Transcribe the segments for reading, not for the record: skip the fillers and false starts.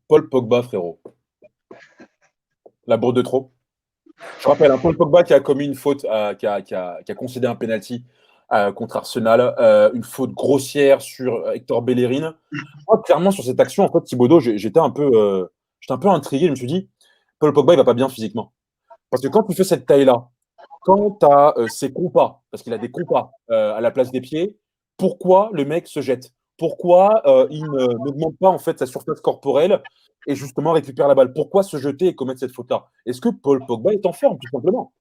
Paul Pogba, frérot. La bourde de trop. Je rappelle, un Paul Pogba qui a commis une faute, qui a concédé un penalty contre Arsenal, une faute grossière sur Hector Bellerin. Moi, clairement, sur cette action, en fait, Thibaudot, j'étais un peu intrigué. Je me suis dit, Paul Pogba, il va pas bien physiquement. Parce que quand tu fais cette taille-là, quand tu as ces compas, parce qu'il a des compas à la place des pieds, pourquoi le mec se jette? Pourquoi il n'augmente pas en fait sa surface corporelle et justement récupère la balle? Pourquoi se jeter et commettre cette faute-là? Est-ce que Paul Pogba est en forme, tout simplement?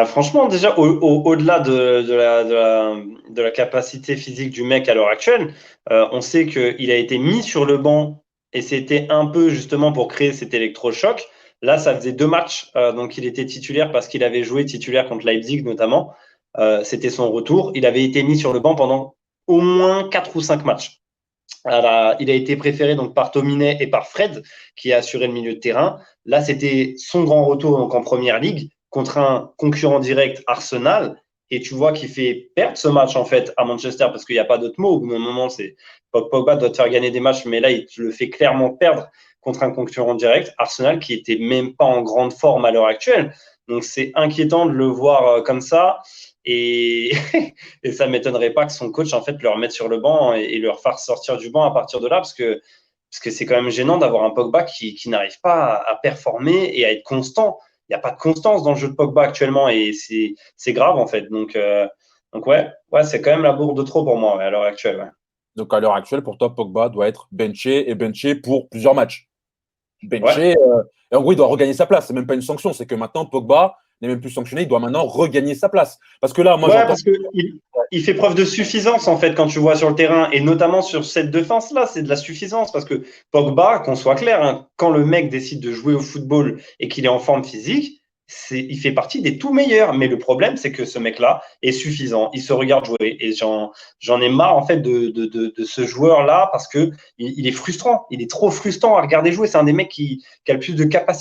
Franchement, déjà, au-delà de la capacité physique du mec à l'heure actuelle, on sait qu'il a été mis sur le banc et c'était un peu justement pour créer cet électrochoc. Là, ça faisait 2 matchs, donc il était titulaire parce qu'il avait joué titulaire contre Leipzig notamment. C'était son retour. Il avait été mis sur le banc pendant au moins 4 ou 5 matchs. Il a été préféré donc par Tominet et par Fred, qui a assuré le milieu de terrain. Là, c'était son grand retour donc en première ligue contre un concurrent direct, Arsenal. Et tu vois qu'il fait perdre ce match en fait à Manchester parce qu'il n'y a pas d'autre mot. Au bout d'un moment, c'est Pogba doit te faire gagner des matchs, mais là, il te le fait clairement perdre contre un concurrent direct, Arsenal, qui était même pas en grande forme à l'heure actuelle. Donc, c'est inquiétant de le voir comme ça. Et, et ça ne m'étonnerait pas que son coach en fait le remette sur le banc et le fasse sortir du banc à partir de là parce que c'est quand même gênant d'avoir un Pogba qui n'arrive pas à performer et à être constant. Il n'y a pas de constance dans le jeu de Pogba actuellement et c'est grave en fait. Donc ouais, c'est quand même la bourre de trop pour moi à l'heure actuelle. Ouais. Donc à l'heure actuelle, pour toi, Pogba doit être benché et benché pour plusieurs matchs. Ouais. Benché, et en gros, il doit regagner sa place. C'est même pas une sanction, c'est que maintenant, Pogba n'est même plus sanctionné, il doit maintenant regagner sa place. Parce que là, moi, Ouais, j'entends. parce qu'il fait preuve de suffisance en fait quand tu vois sur le terrain et notamment sur cette défense-là, c'est de la suffisance parce que Pogba, qu'on soit clair, hein, quand le mec décide de jouer au football et qu'il est en forme physique, il fait partie des tout meilleurs. Mais le problème, c'est que ce mec-là est suffisant. Il se regarde jouer et j'en ai marre en fait de ce joueur-là parce que il est frustrant. Il est trop frustrant à regarder jouer. C'est un des mecs qui a le plus de capacité